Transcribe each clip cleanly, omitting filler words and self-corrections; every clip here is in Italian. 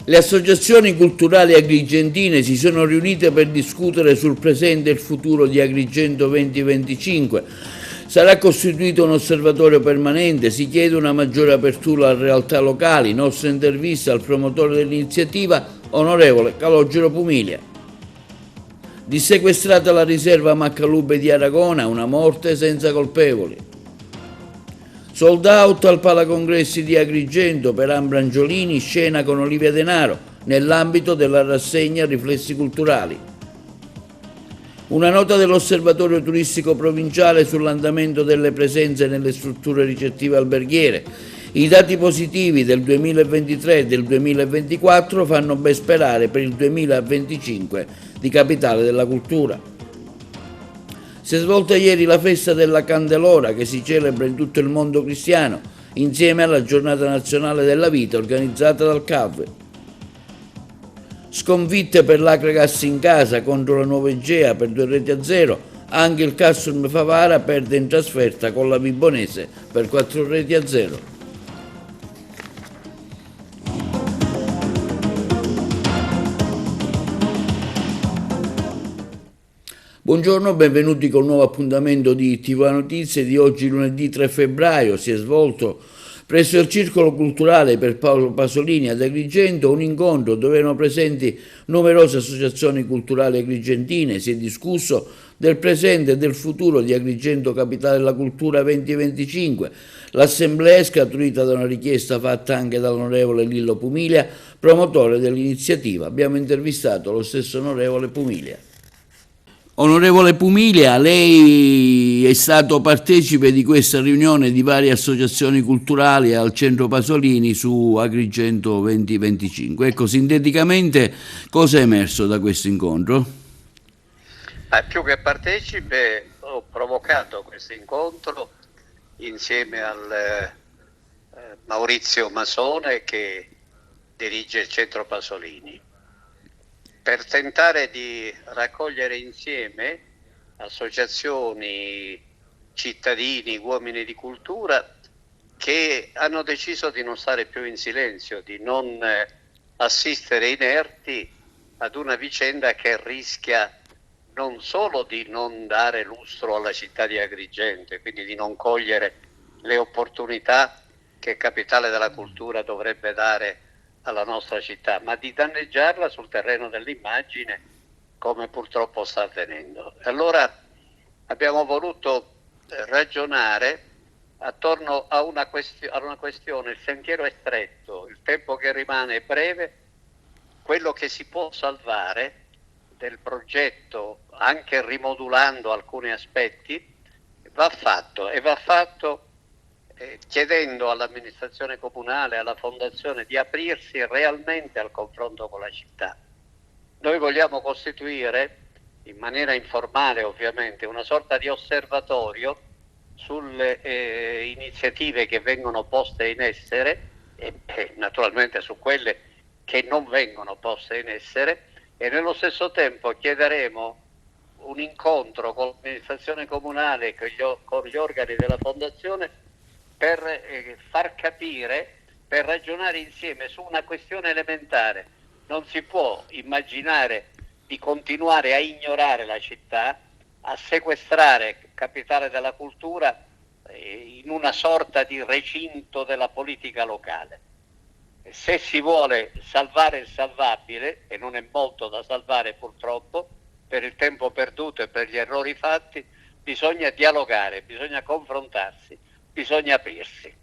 Le associazioni culturali agrigentine si sono riunite per discutere sul presente e il futuro di Agrigento 2025. Sarà costituito un osservatorio permanente, si chiede una maggiore apertura alle realtà locali. Nostra intervista al promotore dell'iniziativa, onorevole Calogero Pumilia. Dissequestrata la riserva Maccalube di Aragona, una morte senza colpevoli. Sold out al Palacongressi di Agrigento per Ambrangiolini, scena con Olivia Denaro, nell'ambito della rassegna Riflessi Culturali. Una nota dell'Osservatorio Turistico Provinciale sull'andamento delle presenze nelle strutture ricettive alberghiere. I dati positivi del 2023 e del 2024 fanno ben sperare per il 2025 di Capitale della Cultura. Si è svolta ieri la festa della Candelora che si celebra in tutto il mondo cristiano insieme alla Giornata Nazionale della Vita organizzata dal CAV. Sconfitte per l'Acragas in casa contro la Nuova Egea per 2-0, anche il Castrum Favara perde in trasferta con la Vibonese per 4-0. Buongiorno, benvenuti con un nuovo appuntamento di TV Notizie di oggi lunedì 3 febbraio. Si è svolto presso il Circolo Culturale per Paolo Pasolini ad Agrigento un incontro dove erano presenti numerose associazioni culturali agrigentine. Si è discusso del presente e del futuro di Agrigento Capitale della Cultura 2025. L'assemblea è scaturita da una richiesta fatta anche dall'onorevole Lillo Pumilia, promotore dell'iniziativa. Abbiamo intervistato lo stesso onorevole Pumilia. Onorevole Pumilia, lei è stato partecipe di questa riunione di varie associazioni culturali al Centro Pasolini su Agrigento 2025. Ecco, sinteticamente cosa è emerso da questo incontro? Più che partecipe, ho provocato questo incontro insieme al Maurizio Masone che dirige il Centro Pasolini, per tentare di raccogliere insieme associazioni, cittadini, uomini di cultura che hanno deciso di non stare più in silenzio, di non assistere inerti ad una vicenda che rischia non solo di non dare lustro alla città di Agrigento, quindi di non cogliere le opportunità che Capitale della Cultura dovrebbe dare alla nostra città, ma di danneggiarla sul terreno dell'immagine, come purtroppo sta avvenendo. Allora abbiamo voluto ragionare attorno a una questione, il sentiero è stretto, il tempo che rimane è breve, quello che si può salvare del progetto, anche rimodulando alcuni aspetti, va fatto e va fatto chiedendo all'amministrazione comunale, alla fondazione di aprirsi realmente al confronto con la città. Noi vogliamo costituire, in maniera informale ovviamente, una sorta di osservatorio sulle iniziative che vengono poste in essere e naturalmente su quelle che non vengono poste in essere, e nello stesso tempo chiederemo un incontro con l'amministrazione comunale e con gli organi della fondazione per far capire, per ragionare insieme su una questione elementare. Non si può immaginare di continuare a ignorare la città, a sequestrare Capitale della Cultura in una sorta di recinto della politica locale. Se si vuole salvare il salvabile, e non è molto da salvare purtroppo, per il tempo perduto e per gli errori fatti, bisogna dialogare, bisogna confrontarsi, bisogna aprirsi.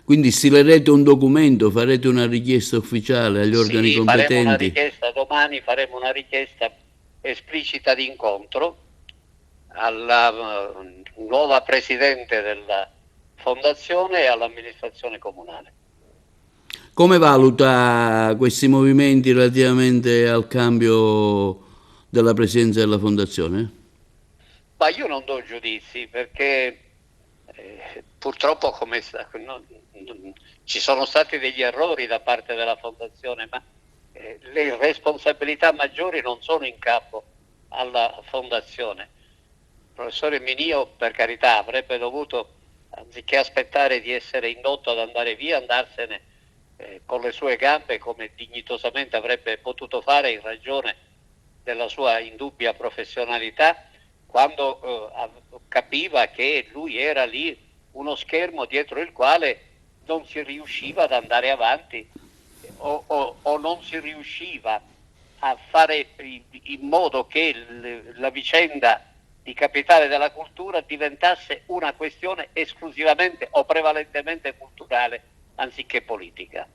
Quindi stilerete un documento, farete una richiesta ufficiale agli organi competenti? Faremo una richiesta domani, faremo una richiesta esplicita di incontro alla nuova presidente della fondazione e all'amministrazione comunale. Come valuta questi movimenti relativamente al cambio della presidenza della fondazione? Ma io non do giudizi perché purtroppo ci sono stati degli errori da parte della fondazione, ma le responsabilità maggiori non sono in capo alla fondazione. Il professore Minio, per carità, avrebbe dovuto, anziché aspettare di essere indotto ad andare via, andarsene con le sue gambe, come dignitosamente avrebbe potuto fare in ragione della sua indubbia professionalità, quando capiva che lui era lì uno schermo dietro il quale non si riusciva ad andare avanti o non si riusciva a fare in modo che la vicenda di Capitale della Cultura diventasse una questione esclusivamente o prevalentemente culturale anziché politica.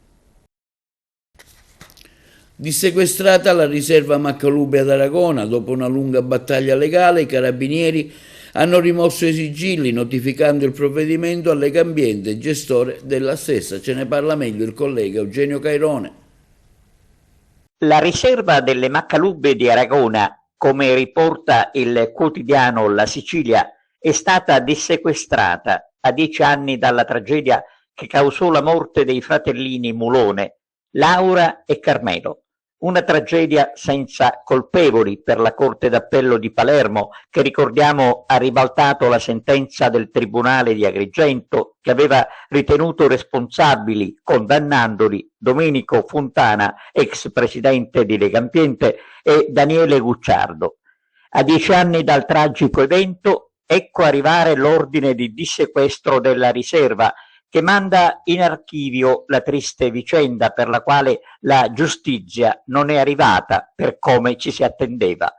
Dissequestrata la riserva Maccalube ad Aragona, dopo una lunga battaglia legale, i carabinieri hanno rimosso i sigilli, notificando il provvedimento a Legambiente, gestore della stessa. Ce ne parla meglio il collega Eugenio Cairone. La riserva delle Maccalube di Aragona, come riporta il quotidiano La Sicilia, è stata dissequestrata a 10 anni dalla tragedia che causò la morte dei fratellini Mulone, Laura e Carmelo. Una tragedia senza colpevoli per la Corte d'Appello di Palermo, che ricordiamo ha ribaltato la sentenza del Tribunale di Agrigento, che aveva ritenuto responsabili, condannandoli, Domenico Fontana, ex presidente di Legambiente, e Daniele Gucciardo. A 10 anni dal tragico evento, ecco arrivare l'ordine di dissequestro della riserva, che manda in archivio la triste vicenda per la quale la giustizia non è arrivata per come ci si attendeva.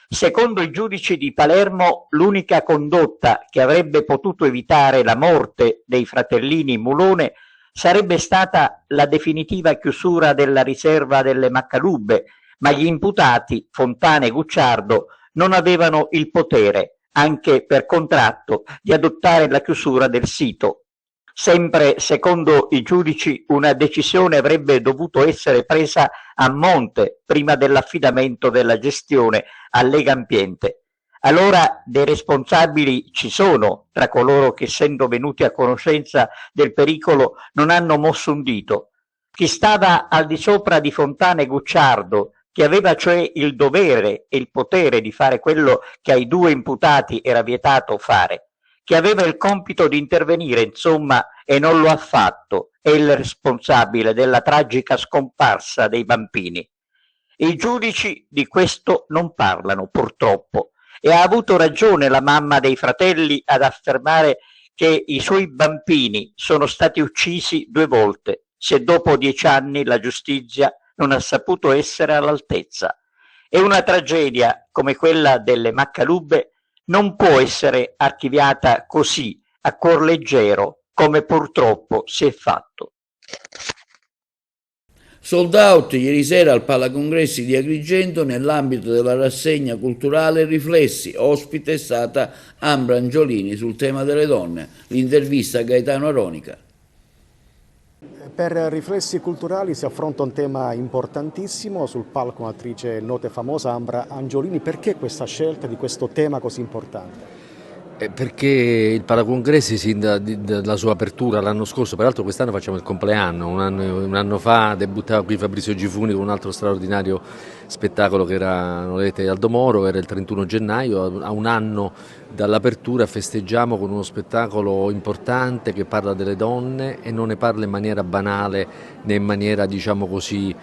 Secondo i giudici di Palermo, l'unica condotta che avrebbe potuto evitare la morte dei fratellini Mulone sarebbe stata la definitiva chiusura della riserva delle Maccalube, ma gli imputati, Fontana e Gucciardo, non avevano il potere, anche per contratto, di adottare la chiusura del sito. Sempre secondo i giudici, una decisione avrebbe dovuto essere presa a monte prima dell'affidamento della gestione a Legambiente. Allora dei responsabili ci sono tra coloro che, essendo venuti a conoscenza del pericolo, non hanno mosso un dito. Chi stava al di sopra di Fontana e Gucciardo, che aveva cioè il dovere e il potere di fare quello che ai due imputati era vietato fare, che aveva il compito di intervenire, insomma, e non lo ha fatto, è il responsabile della tragica scomparsa dei bambini. I giudici di questo non parlano, purtroppo, e ha avuto ragione la mamma dei fratelli ad affermare che i suoi bambini sono stati uccisi 2 volte, se dopo 10 anni la giustizia non ha saputo essere all'altezza. E una tragedia come quella delle Maccalube non può essere archiviata così, a cuor leggero, come purtroppo si è fatto. Sold out ieri sera al Palacongressi di Agrigento nell'ambito della rassegna culturale Riflessi. Ospite è stata Ambra Angiolini sul tema delle donne. L'intervista a Gaetano Aronica. Per Riflessi culturali si affronta un tema importantissimo, sul palco un'attrice nota e famosa, Ambra Angiolini. Perché questa scelta di questo tema così importante? Perché il Palacongressi sin dalla sua apertura l'anno scorso, peraltro quest'anno facciamo il compleanno, un anno fa debuttava qui Fabrizio Gifuni con un altro straordinario spettacolo che era Nolete Aldo Moro, era il 31 gennaio, a un anno dall'apertura festeggiamo con uno spettacolo importante che parla delle donne e non ne parla in maniera banale né in maniera, diciamo così,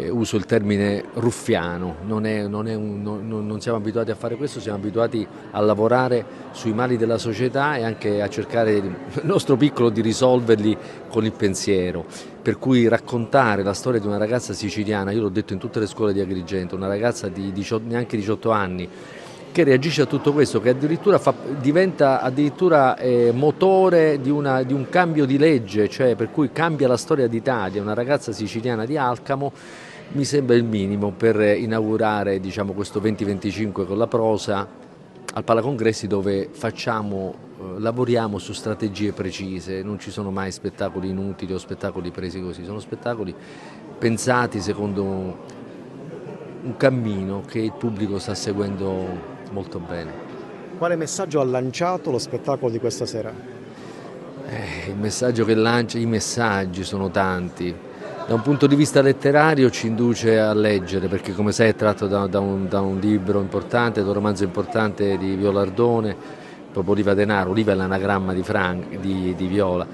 uso il termine ruffiano, non siamo abituati a fare questo, siamo abituati a lavorare sui mali della società e anche a cercare il nostro piccolo di risolverli con il pensiero. Per cui raccontare la storia di una ragazza siciliana, io l'ho detto in tutte le scuole di Agrigento, una ragazza di neanche 18 anni, che reagisce a tutto questo, che addirittura diventa addirittura motore di un cambio di legge, cioè per cui cambia la storia d'Italia, una ragazza siciliana di Alcamo, mi sembra il minimo per inaugurare, diciamo, questo 2025 con la prosa al Palacongressi, dove lavoriamo su strategie precise, non ci sono mai spettacoli inutili o spettacoli presi così, sono spettacoli pensati secondo un cammino che il pubblico sta seguendo molto bene. Quale messaggio ha lanciato lo spettacolo di questa sera? Il messaggio che lancia, i messaggi sono tanti. Da un punto di vista letterario ci induce a leggere, perché come sai è tratto da un libro importante, da un romanzo importante di Viola Ardone, proprio Oliva Denaro. Oliva è l'anagramma di Viola.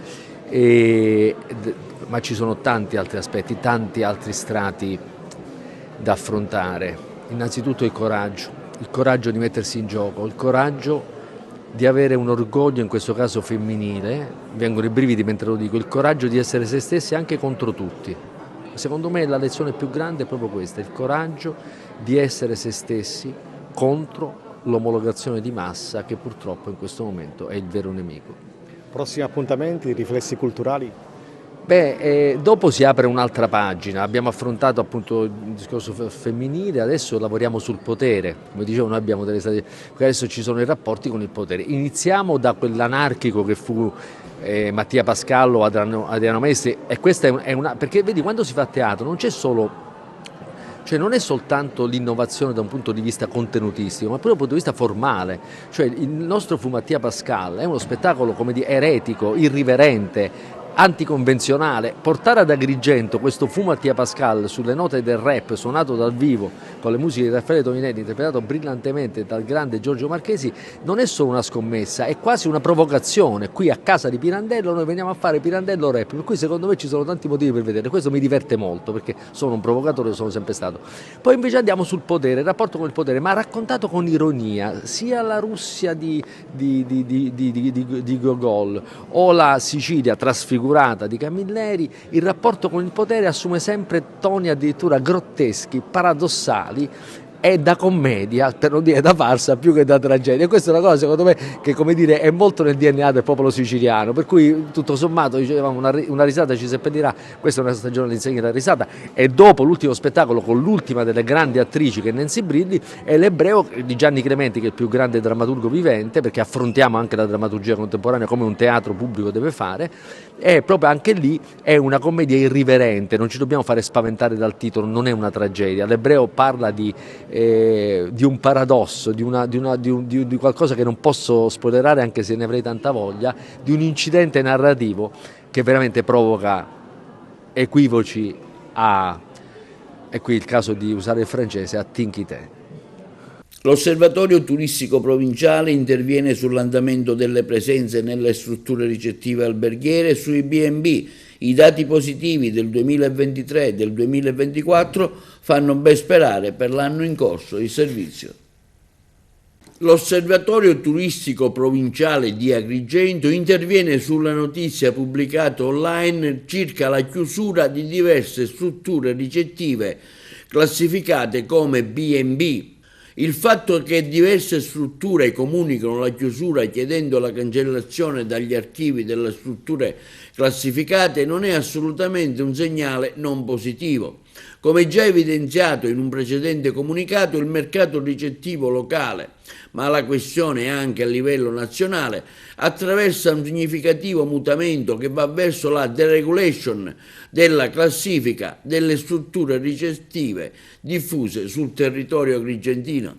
ma ci sono tanti altri aspetti, tanti altri strati da affrontare. Innanzitutto il coraggio di mettersi in gioco, il coraggio di avere un orgoglio, in questo caso femminile, vengono i brividi mentre lo dico, il coraggio di essere se stessi anche contro tutti. Secondo me la lezione più grande è proprio questa, il coraggio di essere se stessi contro l'omologazione di massa che purtroppo in questo momento è il vero nemico. Prossimi appuntamenti, riflessi culturali? Dopo si apre un'altra pagina, abbiamo affrontato appunto il discorso femminile, adesso lavoriamo sul potere, come dicevo noi abbiamo delle strategie, adesso ci sono i rapporti con il potere, iniziamo da quell'anarchico che fu Mattia Pascallo, Adriano Mestri, e questa è una, perché vedi quando si fa teatro non c'è solo, cioè non è soltanto l'innovazione da un punto di vista contenutistico, ma proprio da un punto di vista formale, cioè il nostro fu Mattia Pascal è uno spettacolo come dire eretico, irriverente, anticonvenzionale. Portare ad Agrigento questo fu Mattia Pascal sulle note del rap suonato dal vivo con le musiche di Raffaele Toninelli interpretato brillantemente dal grande Giorgio Marchesi non è solo una scommessa, è quasi una provocazione. Qui a casa di Pirandello noi veniamo a fare Pirandello rap, per cui secondo me ci sono tanti motivi per vedere, questo mi diverte molto perché sono un provocatore, sono sempre stato. Poi invece andiamo sul potere, il rapporto con il potere, ma raccontato con ironia, sia la Russia di Gogol o la Sicilia trasfigurata di Camilleri, il rapporto con il potere assume sempre toni addirittura grotteschi, paradossali, è da commedia, per non dire da farsa, più che da tragedia. E questa è una cosa secondo me che, come dire, è molto nel DNA del popolo siciliano, per cui tutto sommato dicevamo una risata ci seppellirà, questa è una stagione all'insegna della risata, e dopo l'ultimo spettacolo con l'ultima delle grandi attrici che è Nancy Brilli è l'Ebreo di Gianni Clementi, che è il più grande drammaturgo vivente, perché affrontiamo anche la drammaturgia contemporanea come un teatro pubblico deve fare, e proprio anche lì è una commedia irriverente, non ci dobbiamo fare spaventare dal titolo, non è una tragedia. L'Ebreo parla di un paradosso, di qualcosa che non posso spoilerare anche se ne avrei tanta voglia, di un incidente narrativo che veramente provoca equivoci e qui il caso di usare il francese, a tinchite. L'Osservatorio Turistico Provinciale interviene sull'andamento delle presenze nelle strutture ricettive alberghiere e sui B&B. I dati positivi del 2023 e del 2024 fanno ben sperare per l'anno in corso di servizio. L'Osservatorio Turistico Provinciale di Agrigento interviene sulla notizia pubblicata online circa la chiusura di diverse strutture ricettive classificate come B&B. Il fatto che diverse strutture comunicano la chiusura chiedendo la cancellazione dagli archivi delle strutture classificate non è assolutamente un segnale non positivo. Come già evidenziato in un precedente comunicato, il mercato ricettivo locale, ma la questione è anche a livello nazionale, attraversa un significativo mutamento che va verso la deregulation della classifica delle strutture ricettive diffuse sul territorio agrigentino,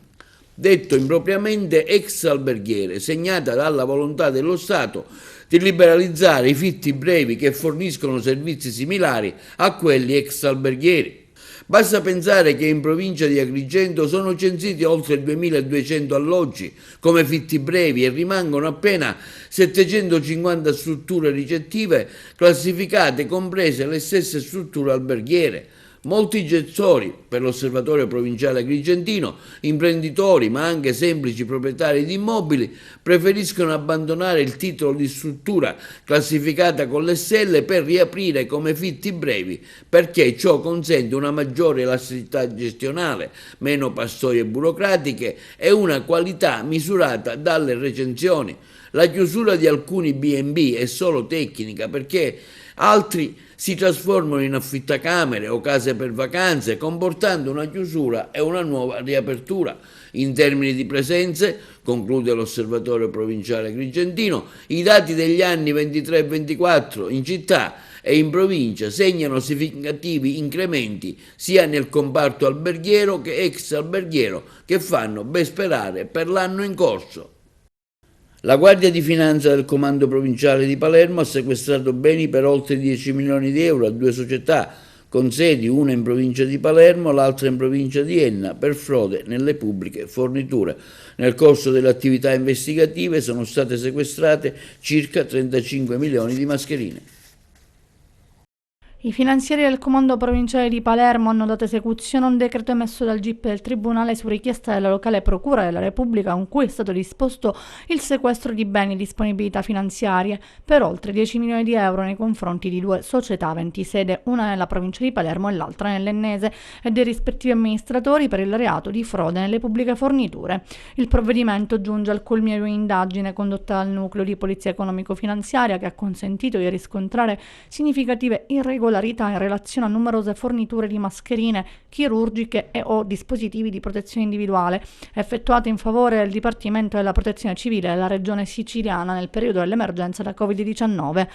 detto impropriamente ex alberghiere, segnata dalla volontà dello Stato di liberalizzare i fitti brevi che forniscono servizi similari a quelli ex alberghieri. Basta pensare che in provincia di Agrigento sono censiti oltre 2200 alloggi come fitti brevi e rimangono appena 750 strutture ricettive classificate, comprese le stesse strutture alberghiere. Molti gestori, per l'Osservatorio Provinciale Agrigentino, imprenditori ma anche semplici proprietari di immobili, preferiscono abbandonare il titolo di struttura classificata con le stelle per riaprire come fitti brevi, perché ciò consente una maggiore elasticità gestionale, meno pastoie burocratiche e una qualità misurata dalle recensioni. La chiusura di alcuni B&B è solo tecnica, perché altri si trasformano in affittacamere o case per vacanze, comportando una chiusura e una nuova riapertura. In termini di presenze, conclude l'Osservatorio Provinciale Agrigentino, i dati degli anni 23 e 24 in città e in provincia segnano significativi incrementi sia nel comparto alberghiero che ex alberghiero, che fanno ben sperare per l'anno in corso. La Guardia di Finanza del Comando Provinciale di Palermo ha sequestrato beni per oltre 10 milioni di euro a due società con sedi, una in provincia di Palermo, l'altra in provincia di Enna, per frode nelle pubbliche forniture. Nel corso delle attività investigative sono state sequestrate circa 35 milioni di mascherine. I finanzieri del Comando Provinciale di Palermo hanno dato esecuzione a un decreto emesso dal GIP del Tribunale su richiesta della locale Procura della Repubblica, con cui è stato disposto il sequestro di beni e disponibilità finanziarie per oltre 10 milioni di euro nei confronti di due società aventi sede, una nella provincia di Palermo e l'altra nell'Ennese, e dei rispettivi amministratori per il reato di frode nelle pubbliche forniture. Il provvedimento giunge al culmine di un'indagine condotta dal nucleo di polizia economico-finanziaria che ha consentito di riscontrare significative irregolarità in relazione a numerose forniture di mascherine chirurgiche e o dispositivi di protezione individuale effettuate in favore del Dipartimento della Protezione Civile della Regione Siciliana nel periodo dell'emergenza da Covid-19.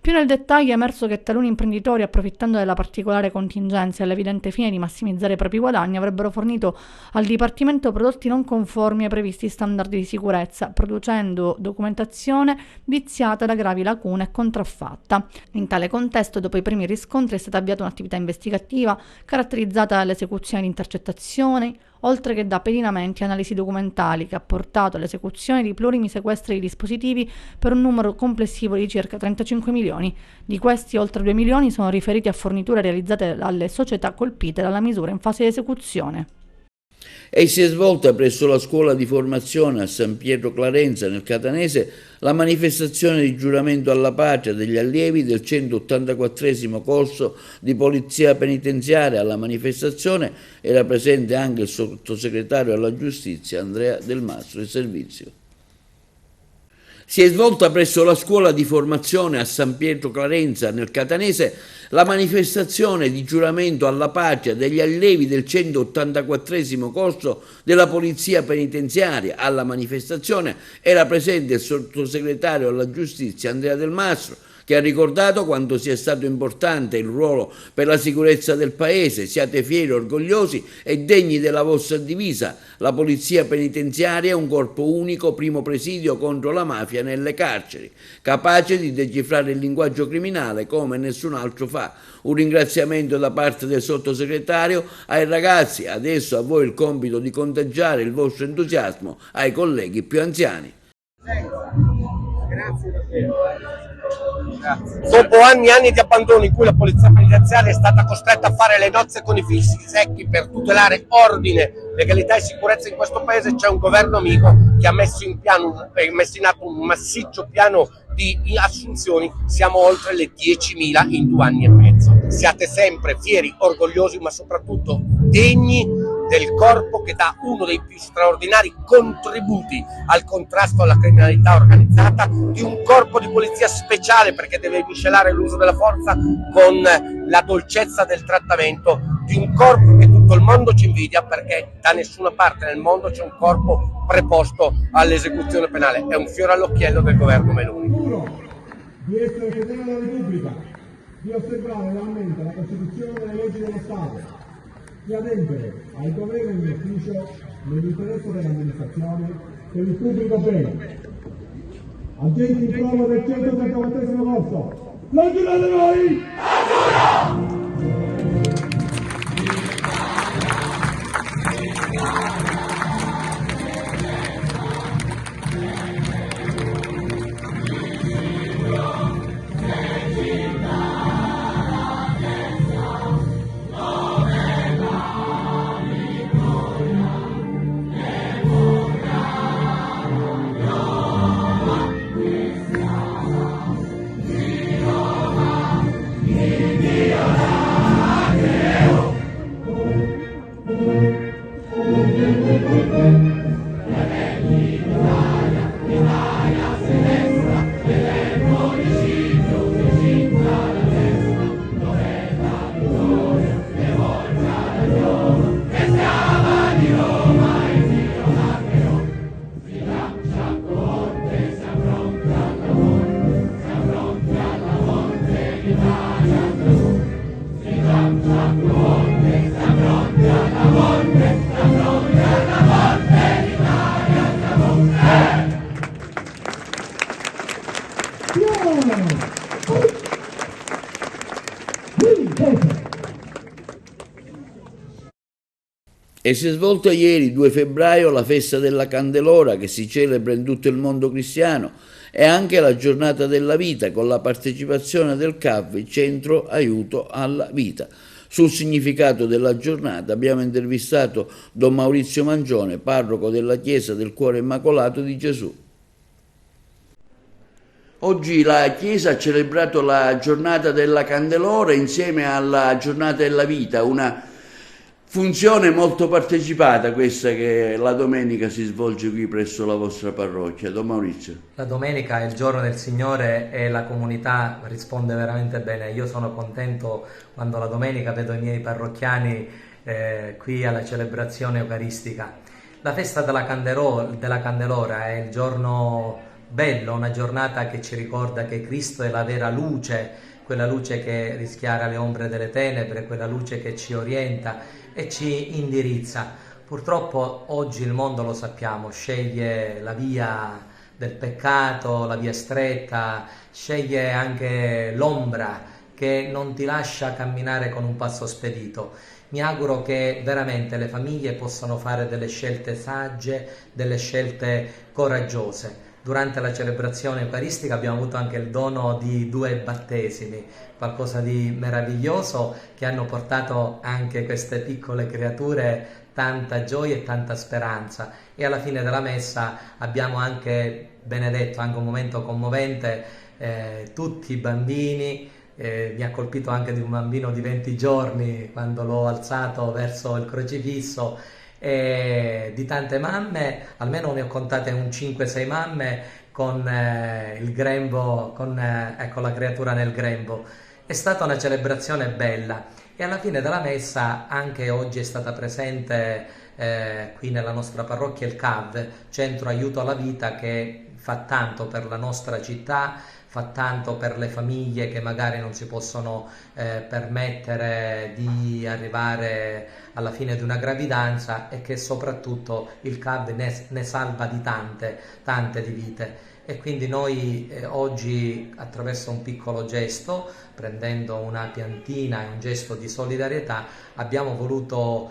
Più nel dettaglio è emerso che taluni imprenditori, approfittando della particolare contingenza e all'evidente fine di massimizzare i propri guadagni, avrebbero fornito al Dipartimento prodotti non conformi ai previsti standard di sicurezza, producendo documentazione viziata da gravi lacune e contraffatta. In tale contesto, dopo i primi riscontri, è stata avviata un'attività investigativa caratterizzata dall'esecuzione di intercettazioni, oltre che da pedinamenti e analisi documentali, che ha portato all'esecuzione di plurimi sequestri di dispositivi per un numero complessivo di circa 35 milioni. Di questi, oltre 2 milioni sono riferiti a forniture realizzate dalle società colpite dalla misura in fase di esecuzione. E si è svolta presso la scuola di formazione a San Pietro Clarenza nel Catanese la manifestazione di giuramento alla patria degli allievi del 184° corso di polizia penitenziaria. Alla manifestazione era presente anche il sottosegretario alla giustizia Andrea Del Mastro del servizio. Si è svolta presso la scuola di formazione a San Pietro Clarenza nel Catanese la manifestazione di giuramento alla patria degli allievi del 184° corso della polizia penitenziaria. Alla manifestazione era presente il sottosegretario alla giustizia Andrea Del Mastro, che ha ricordato quanto sia stato importante il ruolo per la sicurezza del Paese. Siate fieri, orgogliosi e degni della vostra divisa. La polizia penitenziaria è un corpo unico, primo presidio contro la mafia nelle carceri, capace di decifrare il linguaggio criminale come nessun altro fa. Un ringraziamento da parte del sottosegretario ai ragazzi. Adesso a voi il compito di contagiare il vostro entusiasmo ai colleghi più anziani. Grazie. Dopo anni e anni di abbandono in cui la polizia penitenziaria è stata costretta a fare le nozze con i fischi secchi per tutelare ordine, legalità e sicurezza in questo paese, c'è un governo amico che ha messo in atto un massiccio piano di assunzioni. Siamo oltre le 10.000 in 2 anni e mezzo. Siate sempre fieri, orgogliosi, ma soprattutto degni del corpo che dà uno dei più straordinari contributi al contrasto alla criminalità organizzata, di un corpo di polizia speciale, perché deve miscelare l'uso della forza con la dolcezza del trattamento, di un corpo che tutto il mondo ci invidia, perché da nessuna parte nel mondo c'è un corpo preposto all'esecuzione penale. È un fiore all'occhiello del governo Meloni. Di essere fedele alla Repubblica, di osservare realmente la Costituzione e le leggi dello Stato, di adempiere al dovere in ufficio nell'interesse dell'amministrazione per il pubblico bene. Agenti in prova del 184° corso, lo giurate voi! E si è svolta ieri, 2 febbraio, la festa della Candelora che si celebra in tutto il mondo cristiano e anche la giornata della vita con la partecipazione del CAV, Centro Aiuto alla Vita. Sul significato della giornata abbiamo intervistato Don Maurizio Mangione, parroco della Chiesa del Cuore Immacolato di Gesù. Oggi la Chiesa ha celebrato la giornata della Candelora insieme alla giornata della vita, una funzione molto partecipata questa che la domenica si svolge qui presso la vostra parrocchia. Don Maurizio. La domenica è il giorno del Signore e la comunità risponde veramente bene. Io sono contento quando la domenica vedo i miei parrocchiani qui alla celebrazione eucaristica. La festa della Candelora è il giorno bello, una giornata che ci ricorda che Cristo è la vera luce, quella luce che rischiara le ombre delle tenebre, quella luce che ci orienta e ci indirizza. Purtroppo oggi il mondo, lo sappiamo, sceglie la via del peccato, la via stretta, sceglie anche l'ombra che non ti lascia camminare con un passo spedito. Mi auguro che veramente le famiglie possano fare delle scelte sagge, delle scelte coraggiose. Durante la celebrazione eucaristica abbiamo avuto anche il dono di 2 battesimi, qualcosa di meraviglioso che hanno portato anche queste piccole creature tanta gioia e tanta speranza. E alla fine della messa abbiamo anche benedetto, anche un momento commovente, tutti i bambini. Mi ha colpito anche di un bambino di 20 giorni quando l'ho alzato verso il crocifisso, e di tante mamme, almeno ne ho contate un 5-6 mamme con il grembo, con la creatura nel grembo. È stata una celebrazione bella e alla fine della messa anche oggi è stata presente qui nella nostra parrocchia il CAV, Centro Aiuto alla Vita, che fa tanto per la nostra città, fa tanto per le famiglie che magari non si possono permettere di arrivare alla fine di una gravidanza, e che soprattutto il CAV ne salva di tante di vite. E quindi noi oggi, attraverso un piccolo gesto, prendendo una piantina e un gesto di solidarietà, abbiamo voluto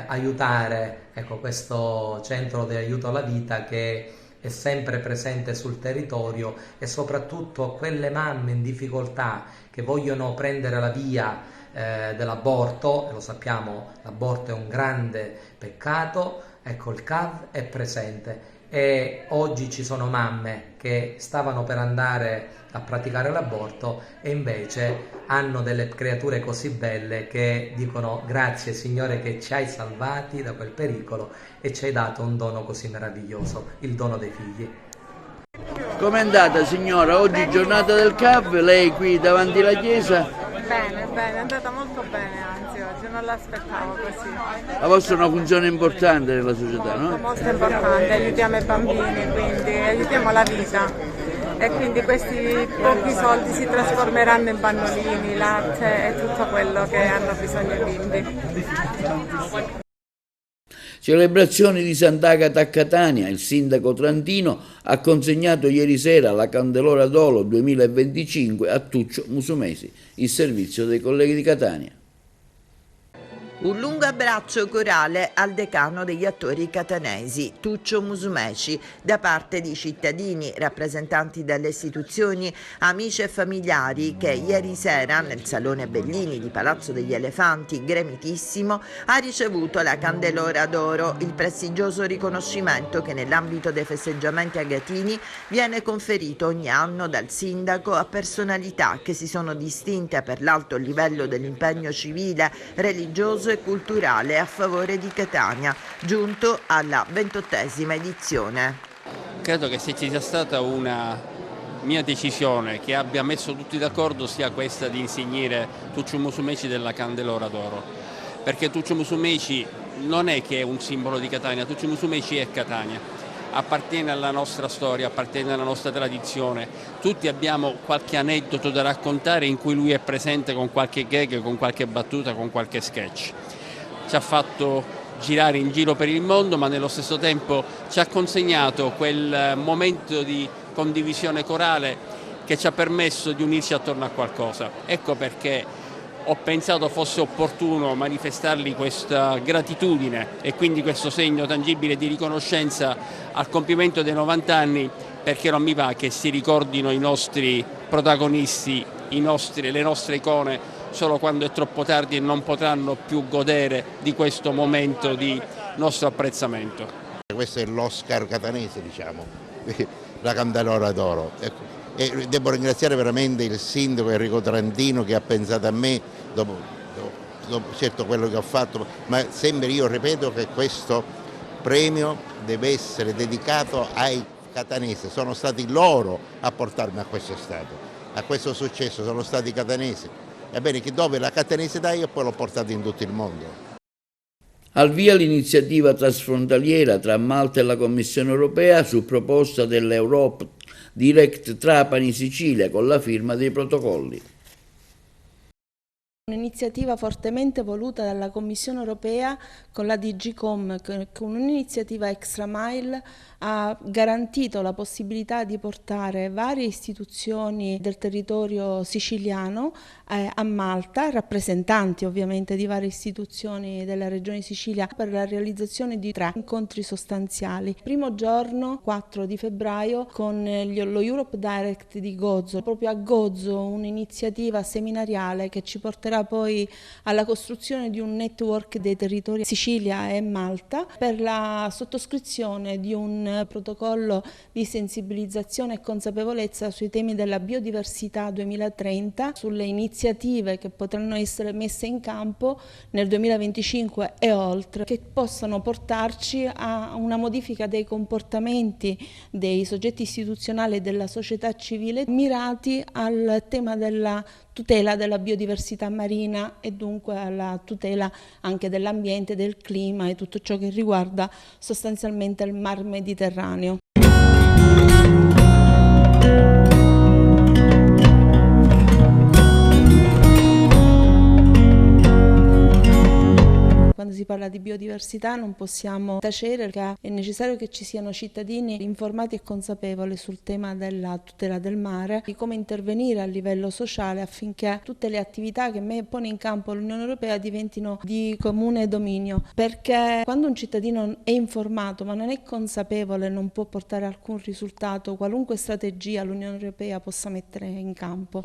aiutare, ecco, questo centro di aiuto alla vita che è sempre presente sul territorio, e soprattutto quelle mamme in difficoltà che vogliono prendere la via dell'aborto, e lo sappiamo, l'aborto è un grande peccato. Ecco, il CAV è presente, e oggi ci sono mamme che stavano per andare a praticare l'aborto e invece hanno delle creature così belle che dicono: grazie Signore che ci hai salvati da quel pericolo e ci hai dato un dono così meraviglioso, il dono dei figli. Com'è andata signora? Oggi giornata del CAV, lei qui davanti alla chiesa? Bene, è andata molto bene, anzi oggi non l'aspettavo così. La vostra è una funzione importante nella società, no? Molto importante, aiutiamo i bambini, quindi aiutiamo la vita, e quindi questi pochi soldi si trasformeranno in pannolini, latte e tutto quello che hanno bisogno i bimbi. Celebrazioni di Sant'Agata a Catania. Il sindaco Trantino ha consegnato ieri sera la Candelora Dolo 2025 a Tuccio Musumeci, il servizio dei colleghi di Catania. Un lungo abbraccio corale al decano degli attori catanesi, Tuccio Musumeci, da parte di cittadini, rappresentanti delle istituzioni, amici e familiari che ieri sera nel Salone Bellini di Palazzo degli Elefanti, gremitissimo, ha ricevuto la Candelora d'Oro, il prestigioso riconoscimento che nell'ambito dei festeggiamenti agatini viene conferito ogni anno dal sindaco a personalità che si sono distinte per l'alto livello dell'impegno civile, religioso e culturale a favore di Catania, giunto alla 28ª edizione. Credo che se ci sia stata una mia decisione che abbia messo tutti d'accordo sia questa di insignire Tuccio Musumeci della Candelora d'Oro, perché Tuccio Musumeci non è che è un simbolo di Catania, Tuccio Musumeci è Catania. Appartiene alla nostra storia, appartiene alla nostra tradizione. Tutti abbiamo qualche aneddoto da raccontare in cui lui è presente con qualche gag, con qualche battuta, con qualche sketch. Ci ha fatto girare in giro per il mondo, ma nello stesso tempo ci ha consegnato quel momento di condivisione corale che ci ha permesso di unirci attorno a qualcosa. Ecco perché ho pensato fosse opportuno manifestargli questa gratitudine e quindi questo segno tangibile di riconoscenza al compimento dei 90 anni, perché non mi va che si ricordino i nostri protagonisti, le nostre icone, solo quando è troppo tardi e non potranno più godere di questo momento di nostro apprezzamento. Questo è l'Oscar catanese, diciamo, la Candelora d'Oro. E devo ringraziare veramente il sindaco Enrico Tarantino che ha pensato a me dopo certo quello che ho fatto, ma sempre io ripeto che questo premio deve essere dedicato ai catanesi, sono stati loro a portarmi a questo stato, a questo successo, sono stati i catanesi. Ebbene, che dove la catanese io poi l'ho portato in tutto il mondo. Al via l'iniziativa trasfrontaliera tra Malta e la Commissione europea su proposta dell'Europe Direct Trapani Sicilia con la firma dei protocolli. Un'iniziativa fortemente voluta dalla Commissione europea con la DG Com, con un'iniziativa Extra Mile ha garantito la possibilità di portare varie istituzioni del territorio siciliano a Malta, rappresentanti ovviamente di varie istituzioni della Regione Sicilia, per la realizzazione di 3 incontri sostanziali. Primo giorno, 4 di febbraio, con lo Europe Direct di Gozo, proprio a Gozo, un'iniziativa seminariale che ci porterà poi alla costruzione di un network dei territori Sicilia e Malta per la sottoscrizione di un protocollo di sensibilizzazione e consapevolezza sui temi della biodiversità 2030, sulle iniziative che potranno essere messe in campo nel 2025 e oltre, che possano portarci a una modifica dei comportamenti dei soggetti istituzionali e della società civile mirati al tema della tutela della biodiversità marina e dunque alla tutela anche dell'ambiente, del clima e tutto ciò che riguarda sostanzialmente il Mar Mediterraneo. Quando si parla di biodiversità non possiamo tacere che è necessario che ci siano cittadini informati e consapevoli sul tema della tutela del mare, di come intervenire a livello sociale affinché tutte le attività che pone in campo l'Unione Europea diventino di comune dominio, perché quando un cittadino è informato ma non è consapevole non può portare alcun risultato, qualunque strategia l'Unione Europea possa mettere in campo.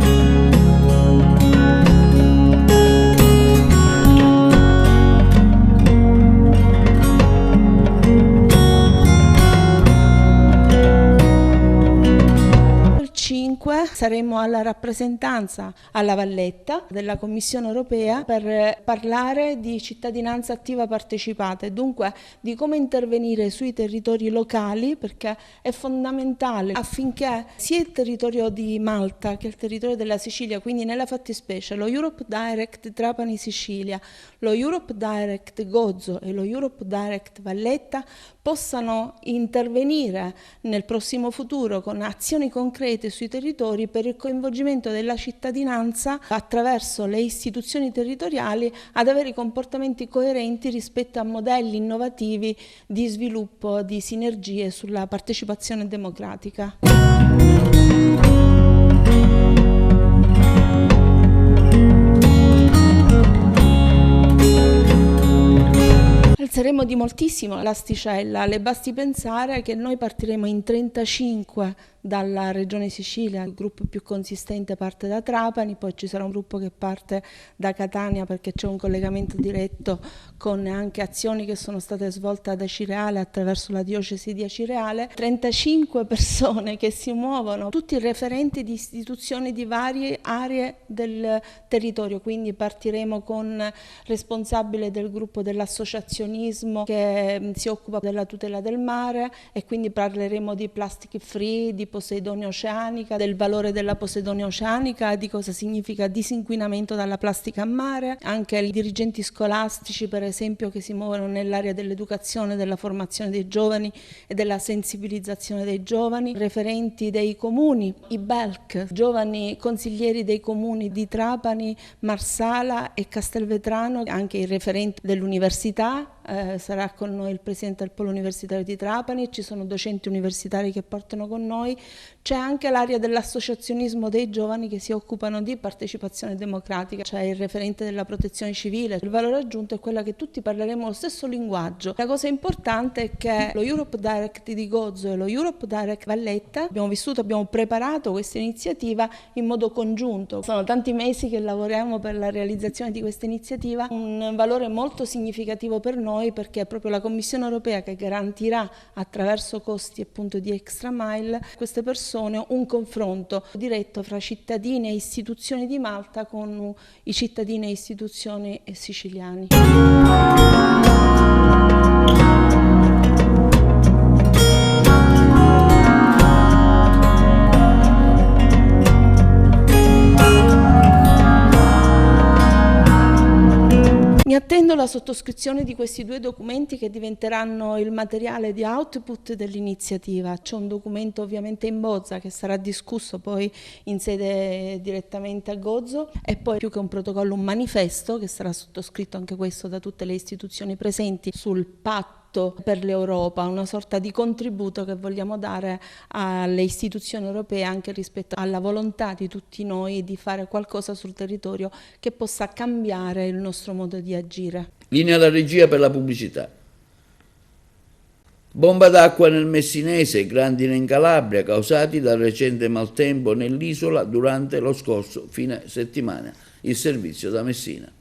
Saremo alla rappresentanza alla Valletta della Commissione europea per parlare di cittadinanza attiva partecipata e dunque di come intervenire sui territori locali, perché è fondamentale affinché sia il territorio di Malta che il territorio della Sicilia, quindi nella fattispecie lo Europe Direct Trapani Sicilia, lo Europe Direct Gozo e lo Europe Direct Valletta possano intervenire nel prossimo futuro con azioni concrete sui territori per il coinvolgimento della cittadinanza attraverso le istituzioni territoriali ad avere comportamenti coerenti rispetto a modelli innovativi di sviluppo di sinergie sulla partecipazione democratica. Alzeremo di moltissimo l'asticella, le basti pensare che noi partiremo in 35 dalla Regione Sicilia, il gruppo più consistente parte da Trapani, poi ci sarà un gruppo che parte da Catania perché c'è un collegamento diretto con anche azioni che sono state svolte ad Acireale attraverso la diocesi di Acireale, 35 persone che si muovono, tutti referenti di istituzioni di varie aree del territorio, quindi partiremo con responsabile del gruppo dell'associazionismo che si occupa della tutela del mare e quindi parleremo di plastic free, di Posidonia oceanica, del valore della Posidonia oceanica, di cosa significa disinquinamento dalla plastica a mare, anche i dirigenti scolastici per esempio che si muovono nell'area dell'educazione, della formazione dei giovani e della sensibilizzazione dei giovani, referenti dei comuni, i BELC, giovani consiglieri dei comuni di Trapani, Marsala e Castelvetrano, anche i referenti dell'università, sarà con noi il presidente del Polo Universitario di Trapani, ci sono docenti universitari che portano con noi, c'è anche l'area dell'associazionismo dei giovani che si occupano di partecipazione democratica, c'è il referente della protezione civile. Il valore aggiunto è quella che tutti parleremo lo stesso linguaggio. La cosa importante è che lo Europe Direct di Gozo e lo Europe Direct Valletta abbiamo preparato questa iniziativa in modo congiunto. Sono tanti mesi che lavoriamo per la realizzazione di questa iniziativa, un valore molto significativo per noi perché è proprio la Commissione europea che garantirà attraverso costi appunto di Extra Mile queste persone un confronto diretto fra cittadini e istituzioni di Malta con i cittadini e istituzioni siciliani. Mi attendo la sottoscrizione di questi due documenti che diventeranno il materiale di output dell'iniziativa. C'è un documento ovviamente in bozza che sarà discusso poi in sede direttamente a Gozo e poi più che un protocollo un manifesto che sarà sottoscritto anche questo da tutte le istituzioni presenti sul patto per l'Europa, una sorta di contributo che vogliamo dare alle istituzioni europee anche rispetto alla volontà di tutti noi di fare qualcosa sul territorio che possa cambiare il nostro modo di agire. Linea alla regia per la pubblicità. Bomba d'acqua nel Messinese, grandine in Calabria causati dal recente maltempo nell'isola durante lo scorso fine settimana. Il servizio da Messina.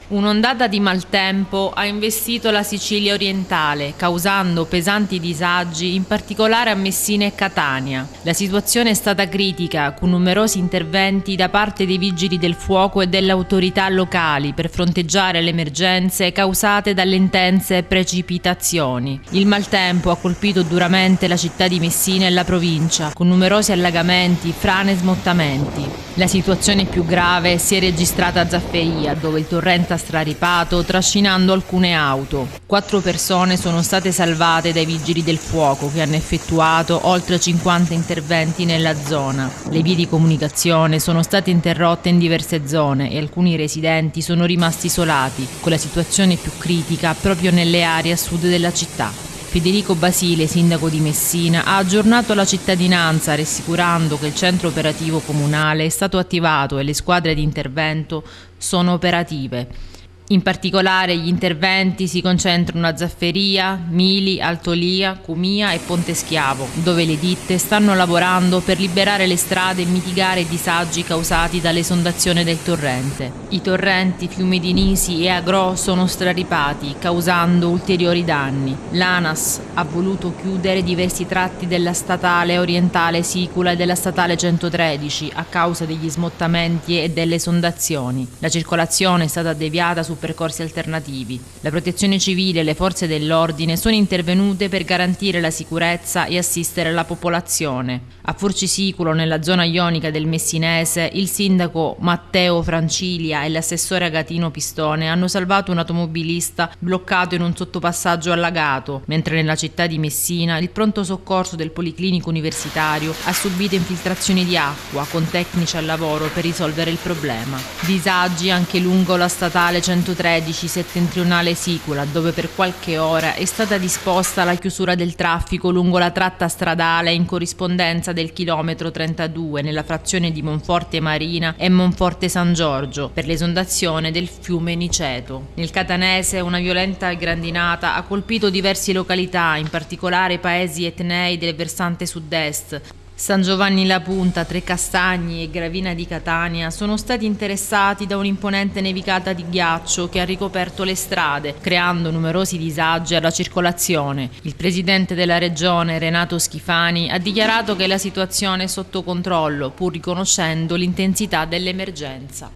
Un'ondata di maltempo ha investito la Sicilia orientale, causando pesanti disagi, in particolare a Messina e Catania. La situazione è stata critica, con numerosi interventi da parte dei vigili del fuoco e delle autorità locali per fronteggiare le emergenze causate dalle intense precipitazioni. Il maltempo ha colpito duramente la città di Messina e la provincia, con numerosi allagamenti, frane e smottamenti. La situazione più grave si è registrata a Zaffeia, dove il torrente ha straripato trascinando alcune auto. 4 persone sono state salvate dai vigili del fuoco che hanno effettuato oltre 50 interventi nella zona. Le vie di comunicazione sono state interrotte in diverse zone e alcuni residenti sono rimasti isolati, con la situazione più critica proprio nelle aree a sud della città. Federico Basile, sindaco di Messina, ha aggiornato la cittadinanza rassicurando che il centro operativo comunale è stato attivato e le squadre di intervento sono operative. In particolare gli interventi si concentrano a Zafferia, Mili, Altolia, Cumia e Ponte Schiavo, dove le ditte stanno lavorando per liberare le strade e mitigare i disagi causati dall'esondazione del torrente. I torrenti Fiume di Nisi e Agro sono straripati, causando ulteriori danni. L'ANAS ha voluto chiudere diversi tratti della statale orientale Sicula e della statale 113 a causa degli smottamenti e delle esondazioni. La circolazione è stata deviata su percorsi alternativi. La protezione civile e le forze dell'ordine sono intervenute per garantire la sicurezza e assistere la popolazione. A Furcisiculo, nella zona ionica del Messinese, il sindaco Matteo Francilia e l'assessore Agatino Pistone hanno salvato un automobilista bloccato in un sottopassaggio allagato, mentre nella città di Messina il pronto soccorso del Policlinico Universitario ha subito infiltrazioni di acqua con tecnici al lavoro per risolvere il problema. Disagi anche lungo la statale 113 settentrionale Sicula, dove per qualche ora è stata disposta la chiusura del traffico lungo la tratta stradale in corrispondenza del chilometro 32 nella frazione di Monforte Marina e Monforte San Giorgio per l'esondazione del fiume Niceto. Nel Catanese una violenta grandinata ha colpito diverse località, in particolare paesi etnei del versante sud-est. San Giovanni La Punta, Trecastagni e Gravina di Catania sono stati interessati da un'imponente nevicata di ghiaccio che ha ricoperto le strade, creando numerosi disagi alla circolazione. Il presidente della regione, Renato Schifani, ha dichiarato che la situazione è sotto controllo, pur riconoscendo l'intensità dell'emergenza.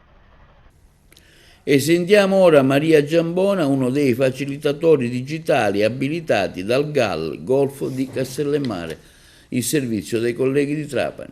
E sentiamo ora Maria Giambona, uno dei facilitatori digitali abilitati dal GAL, Golfo di Castellemmare, il servizio dei colleghi di Trapani.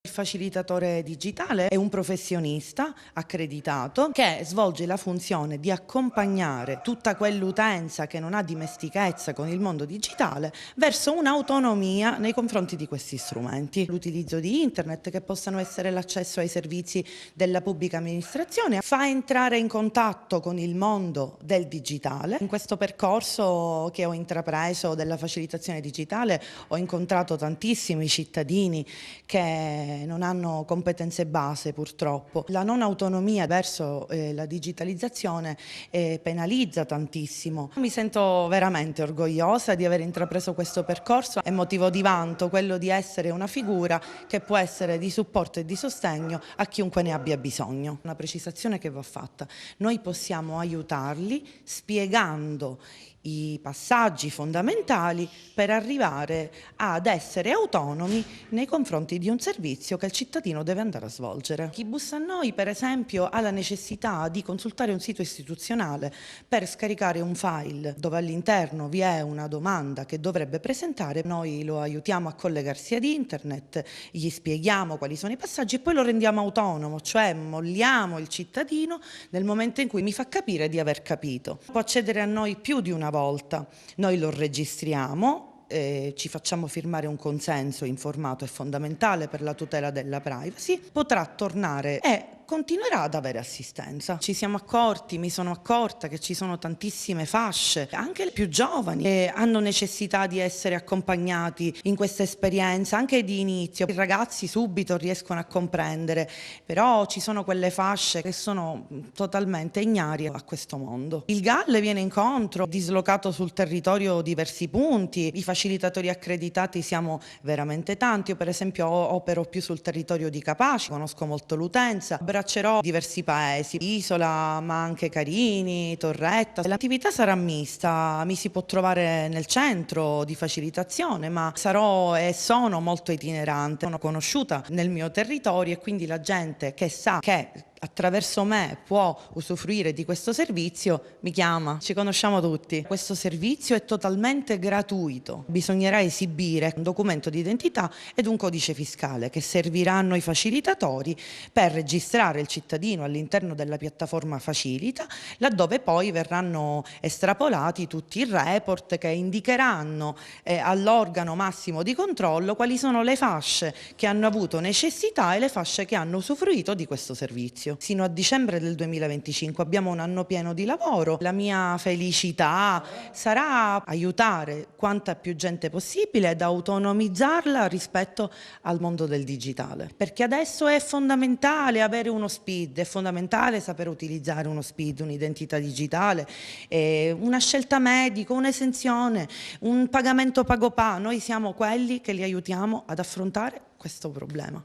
Il facilitatore digitale è un professionista accreditato che svolge la funzione di accompagnare tutta quell'utenza che non ha dimestichezza con il mondo digitale verso un'autonomia nei confronti di questi strumenti. L'utilizzo di internet, che possano essere l'accesso ai servizi della pubblica amministrazione, fa entrare in contatto con il mondo del digitale. In questo percorso che ho intrapreso della facilitazione digitale ho incontrato tantissimi cittadini che non hanno competenze base, purtroppo. La non autonomia verso la digitalizzazione penalizza tantissimo. Mi sento veramente orgogliosa di aver intrapreso questo percorso. È motivo di vanto quello di essere una figura che può essere di supporto e di sostegno a chiunque ne abbia bisogno. Una precisazione che va fatta: noi possiamo aiutarli spiegando i passaggi fondamentali per arrivare ad essere autonomi nei confronti di un servizio che il cittadino deve andare a svolgere. Chi bussa a noi, per esempio, ha la necessità di consultare un sito istituzionale per scaricare un file dove all'interno vi è una domanda che dovrebbe presentare. Noi lo aiutiamo a collegarsi ad internet, gli spieghiamo quali sono i passaggi e poi lo rendiamo autonomo, cioè molliamo il cittadino nel momento in cui mi fa capire di aver capito. Può accedere a noi più di una volta, noi lo registriamo, ci facciamo firmare un consenso informato, è fondamentale per la tutela della privacy, potrà tornare e continuerà ad avere assistenza. Ci siamo accorti, mi sono accorta che ci sono tantissime fasce, anche le più giovani, che hanno necessità di essere accompagnati in questa esperienza, anche di inizio. I ragazzi subito riescono a comprendere, però ci sono quelle fasce che sono totalmente ignari a questo mondo. Il GAL viene incontro, dislocato sul territorio diversi punti, i facilitatori accreditati siamo veramente tanti. Io per esempio opero più sul territorio di Capaci, conosco molto l'utenza, abbraccerò diversi paesi, Isola, ma anche Carini, Torretta. L'attività sarà mista, mi si può trovare nel centro di facilitazione, ma sarò e sono molto itinerante. Sono conosciuta nel mio territorio e quindi la gente che sa che attraverso me può usufruire di questo servizio mi chiama, ci conosciamo tutti. Questo servizio è totalmente gratuito, bisognerà esibire un documento di identità ed un codice fiscale che serviranno ai facilitatori per registrare il cittadino all'interno della piattaforma Facilita, laddove poi verranno estrapolati tutti i report che indicheranno all'organo massimo di controllo quali sono le fasce che hanno avuto necessità e le fasce che hanno usufruito di questo servizio. Sino a dicembre del 2025 abbiamo un anno pieno di lavoro. La mia felicità sarà aiutare quanta più gente possibile ed autonomizzarla rispetto al mondo del digitale, perché adesso è fondamentale avere uno SPID, è fondamentale saper utilizzare uno SPID, un'identità digitale, una scelta medica, un'esenzione, un pagamento PagoPA. Noi siamo quelli che li aiutiamo ad affrontare questo problema.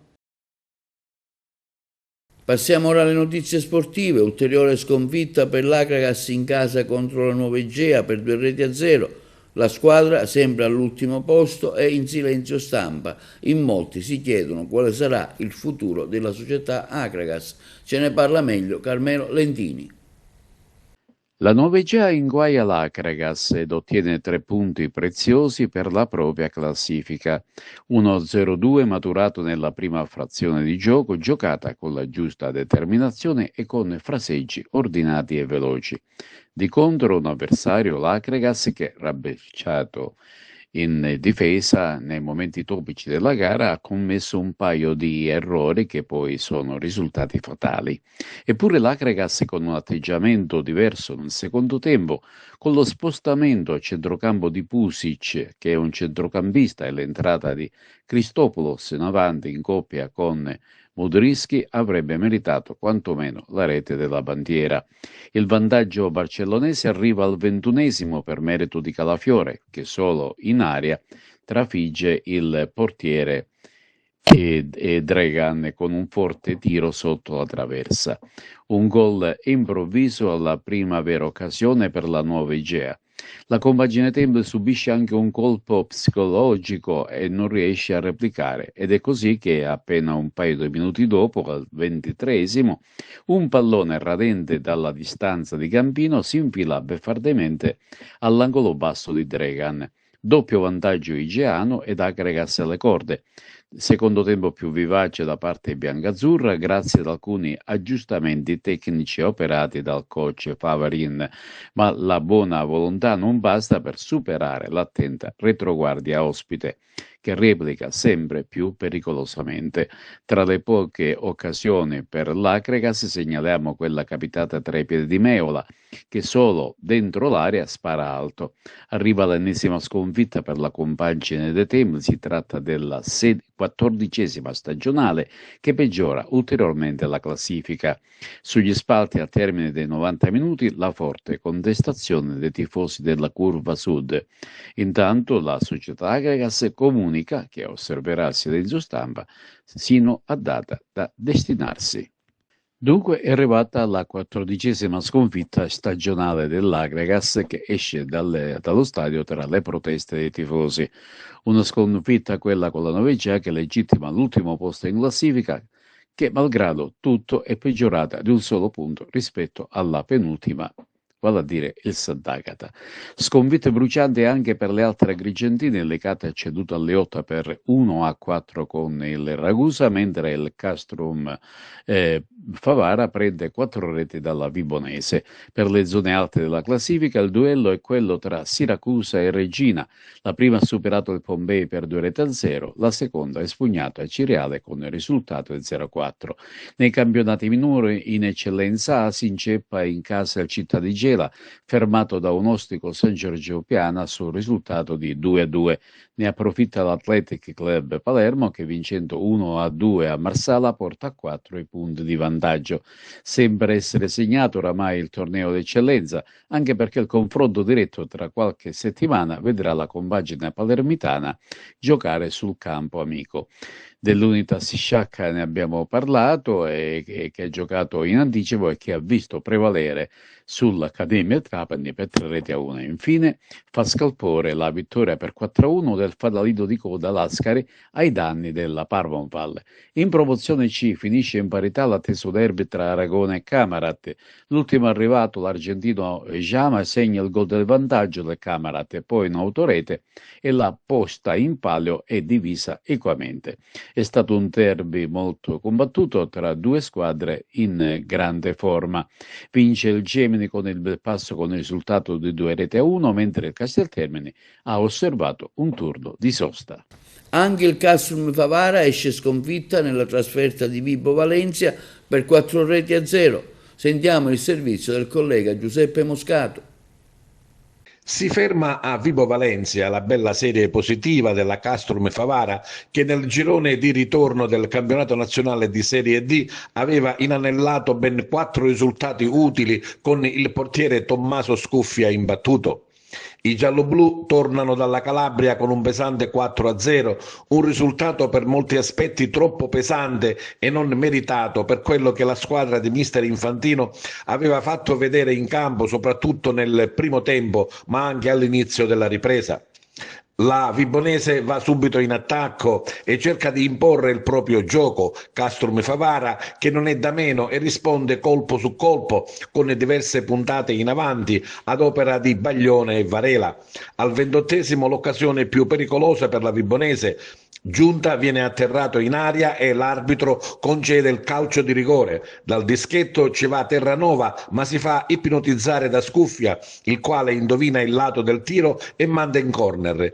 Passiamo ora alle notizie sportive. Ulteriore sconfitta per l'Akragas in casa contro la Nuova Egea per 2-0. La squadra sembra all'ultimo posto e in silenzio stampa. In molti si chiedono quale sarà il futuro della società Akragas. Ce ne parla meglio Carmelo Lentini. La Nuova Egea inguaia l'Akragas ed ottiene 3 punti preziosi per la propria classifica. 1-0-2 maturato nella prima frazione di gioco, giocata con la giusta determinazione e con fraseggi ordinati e veloci. Di contro un avversario, l'Akragas, che rabberciato in difesa nei momenti topici della gara ha commesso un paio di errori che poi sono risultati fatali. Eppure l'Akragas, con un atteggiamento diverso nel secondo tempo, con lo spostamento a centrocampo di Pusic, che è un centrocampista, e l'entrata di Christopoulos in avanti in coppia con Mudryski, avrebbe meritato quantomeno la rete della bandiera. Il vantaggio barcellonese arriva al 21esimo per merito di Calafiore, che solo in aria trafigge il portiere e Dragan con un forte tiro sotto la traversa. Un gol improvviso alla prima vera occasione per la Nuova Egea. La compagine Temple subisce anche un colpo psicologico e non riesce a replicare, ed è così che appena un paio di minuti dopo, al 23esimo, un pallone radente dalla distanza di Campino si infila beffardemente all'angolo basso di Dragan. Doppio vantaggio igeano ed Akragas alle corde. Secondo tempo più vivace da parte biancazzurra grazie ad alcuni aggiustamenti tecnici operati dal coach Favarin, ma la buona volontà non basta per superare l'attenta retroguardia ospite, che replica sempre più pericolosamente. Tra le poche occasioni per l'Acregas segnaliamo quella capitata tra i piedi di Meola, che solo dentro l'area spara alto. Arriva l'ennesima sconfitta per la compagine de Tem, si tratta della 14ª stagionale che peggiora ulteriormente la classifica. Sugli spalti al termine dei 90 minuti la forte contestazione dei tifosi della curva sud. Intanto la società Agregas comunica che osserverà il silenzio stampa sino a data da destinarsi. Dunque è arrivata la 14ª sconfitta stagionale dell'Agregas, che esce dallo stadio tra le proteste dei tifosi. Una sconfitta, quella con la Novegea, che legittima l'ultimo posto in classifica, che malgrado tutto è peggiorata di un solo punto rispetto alla penultima, vale a dire il Sant'Agata. Sconfitte brucianti anche per le altre agrigentine. Il Lecate ha ceduto alle 8 per 1-4 con il Ragusa, mentre il Castrum Favara prende 4 reti dalla Vibonese. Per le zone alte della classifica il duello è quello tra Siracusa e Regina. La prima ha superato il Pompei per 2-0, la seconda ha espugnato a Cireale con il risultato di 0-4. Nei campionati minori in eccellenza si inceppa in casa il Città di Gela, fermato da un ostico San Giorgio Piana sul risultato di 2-2. Ne approfitta l'Athletic Club Palermo, che vincendo 1-2 a Marsala porta a 4 i punti di vantaggio. Sembra essere segnato oramai il torneo d'eccellenza, anche perché il confronto diretto tra qualche settimana vedrà la compagine palermitana giocare sul campo amico. Dell'Unitas Sciacca ne abbiamo parlato, e che ha giocato in anticipo e che ha visto prevalere sull'Accademia Trapani per 3-1. Infine fa scalpore la vittoria per 4-1 del Fadalino di Coda Lascari ai danni della Parmonval. In promozione C finisce in parità l'atteso derby tra Aragona e Camarat. L'ultimo arrivato, l'argentino Jama, segna il gol del vantaggio del Camarat e poi in autorete, e la posta in palio è divisa equamente. È stato un derby molto combattuto tra due squadre in grande forma. Vince il Gemini con il bel passo con il risultato di 2-1, mentre il Casteltermini ha osservato un turno di sosta. Anche il Castrum Favara esce sconfitta nella trasferta di Vibo Valencia per 4-0. Sentiamo il servizio del collega Giuseppe Moscato. Si ferma a Vibo Valencia la bella serie positiva della Castrum Favara, che nel girone di ritorno del campionato nazionale di Serie D aveva inanellato ben 4 risultati utili con il portiere Tommaso Scuffia imbattuto. I gialloblu tornano dalla Calabria con un pesante 4-0, un risultato per molti aspetti troppo pesante e non meritato per quello che la squadra di mister Infantino aveva fatto vedere in campo, soprattutto nel primo tempo, ma anche all'inizio della ripresa. La Vibonese va subito in attacco e cerca di imporre il proprio gioco. Castrum Favara, che non è da meno e risponde colpo su colpo con diverse puntate in avanti ad opera di Baglione e Varela. Al 28esimo l'occasione più pericolosa per la Vibonese. Giunta viene atterrato in aria e l'arbitro concede il calcio di rigore. Dal dischetto ci va Terranova, ma si fa ipnotizzare da Scuffia, il quale indovina il lato del tiro e manda in corner.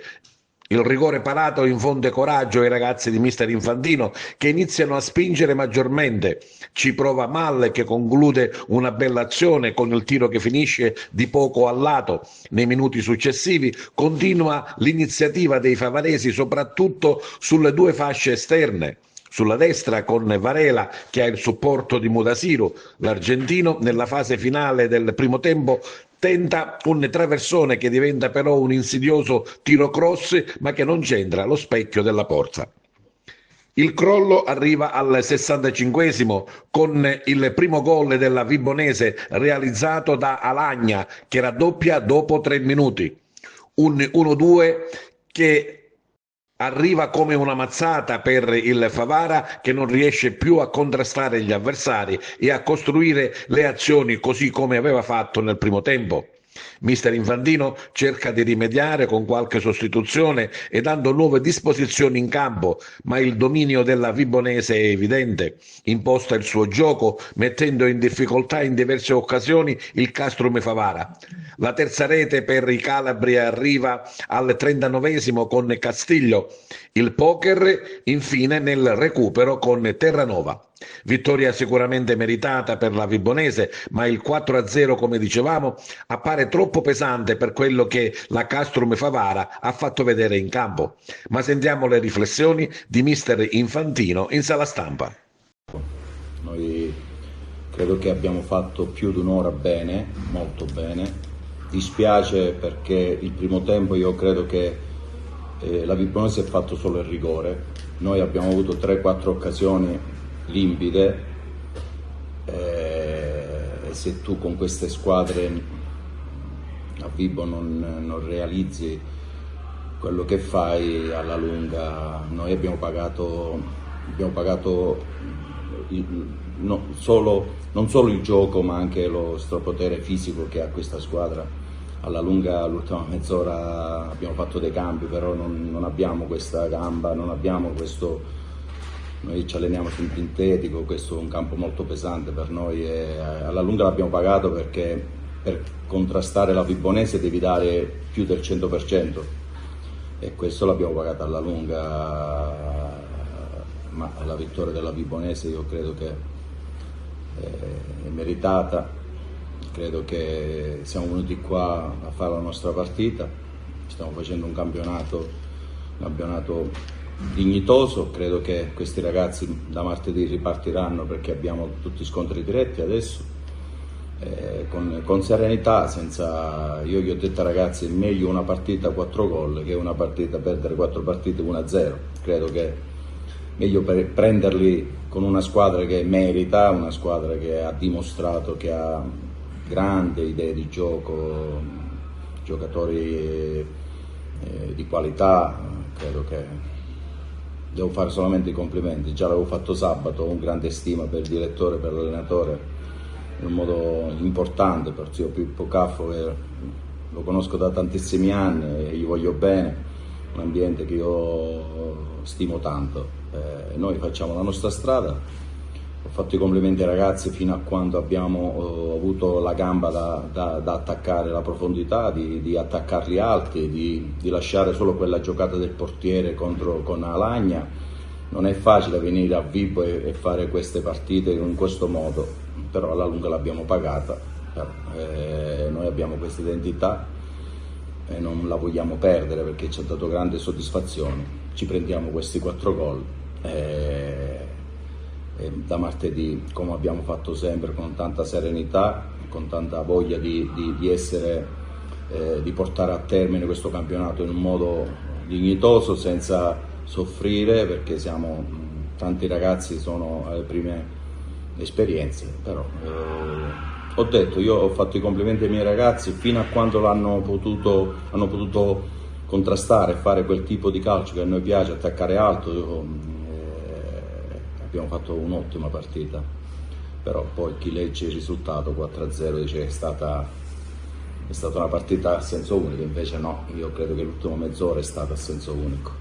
Il rigore parato infonde coraggio ai ragazzi di mister Infantino, che iniziano a spingere maggiormente. Ci prova Malle, che conclude una bella azione con il tiro che finisce di poco a lato. Nei minuti successivi continua l'iniziativa dei favaresi, soprattutto sulle due fasce esterne. Sulla destra con Varela, che ha il supporto di Mudasiru. L'argentino nella fase finale del primo tempo tenta un traversone che diventa però un insidioso tiro cross, ma che non c'entra lo specchio della porta. Il crollo arriva al 65esimo con il primo gol della Vibonese realizzato da Alagna, che raddoppia dopo 3 minuti. Un 1-2 che arriva come una mazzata per il Favara, che non riesce più a contrastare gli avversari e a costruire le azioni così come aveva fatto nel primo tempo. Mister Infantino cerca di rimediare con qualche sostituzione e dando nuove disposizioni in campo, ma il dominio della Vibonese è evidente. Imposta il suo gioco, mettendo in difficoltà in diverse occasioni il Castrum Favara. La terza rete per i calabri arriva al 39esimo con Castiglio. Il poker infine nel recupero con Terranova. Vittoria sicuramente meritata per la Vibonese, ma il 4-0, come dicevamo, appare troppo pesante per quello che la Castrum Favara ha fatto vedere in campo. Ma sentiamo le riflessioni di mister Infantino in sala stampa. Noi credo che abbiamo fatto più di un'ora bene, molto bene. Dispiace perché il primo tempo io credo che la Vibonese ha fatto solo il rigore. Noi abbiamo avuto 3-4 occasioni limpide, e se tu con queste squadre a Vibo non realizzi quello che fai, alla lunga noi abbiamo pagato non solo il gioco ma anche lo strapotere fisico che ha questa squadra. Alla lunga, l'ultima mezz'ora abbiamo fatto dei cambi, però non abbiamo questa gamba, non abbiamo questo. Noi ci alleniamo sul sintetico, questo è un campo molto pesante per noi e alla lunga l'abbiamo pagato perché per contrastare la Vibonese devi dare più del 100% e questo l'abbiamo pagato alla lunga, ma la vittoria della Vibonese io credo che è meritata, credo che siamo venuti qua a fare la nostra partita, stiamo facendo un campionato dignitoso, credo che questi ragazzi da martedì ripartiranno perché abbiamo tutti scontri diretti adesso, con serenità, io gli ho detto ai ragazzi è meglio una partita 4 gol che una partita perdere 4 partite 1-0, credo che è meglio prenderli con una squadra che merita, una squadra che ha dimostrato che ha grandi idee di gioco, giocatori di qualità, credo che devo fare solamente i complimenti, già l'avevo fatto sabato, ho un grande stima per il direttore, per l'allenatore, in un modo importante, per zio Pippo Caffo, che lo conosco da tantissimi anni e gli voglio bene, un ambiente che io stimo tanto. Noi facciamo la nostra strada, ho fatto i complimenti ai ragazzi fino a quando abbiamo avuto la gamba da attaccare la profondità, di attaccarli alti, di lasciare solo quella giocata del portiere con Alagna. Non è facile venire a Vibo e fare queste partite in questo modo, però alla lunga l'abbiamo pagata. Noi abbiamo questa identità e non la vogliamo perdere perché ci ha dato grande soddisfazione. Ci prendiamo questi 4 gol. Da martedì, come abbiamo fatto sempre, con tanta serenità, con tanta voglia di portare a termine questo campionato in un modo dignitoso, senza soffrire, perché tanti ragazzi sono alle prime esperienze, però ho detto, io ho fatto i complimenti ai miei ragazzi fino a quando hanno potuto contrastare, fare quel tipo di calcio che a noi piace, attaccare alto. Abbiamo fatto un'ottima partita, però poi chi legge il risultato 4-0 dice che è stata una partita a senso unico, invece no, io credo che l'ultima mezz'ora è stata a senso unico.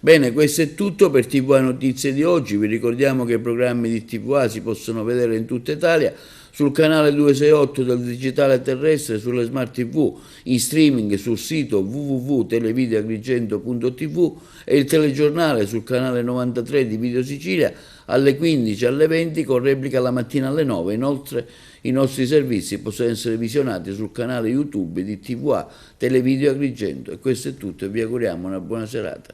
Bene, questo è tutto per TVA Notizie di oggi. Vi ricordiamo che i programmi di TVA si possono vedere in tutta Italia sul canale 268 del digitale terrestre, sulle smart TV, in streaming sul sito www.televideoagrigento.tv e il telegiornale sul canale 93 di Video Sicilia alle 15 alle 20 con replica la mattina alle 9. Inoltre i nostri servizi possono essere visionati sul canale YouTube di TVA Televideo Agrigento. E questo è tutto e vi auguriamo una buona serata.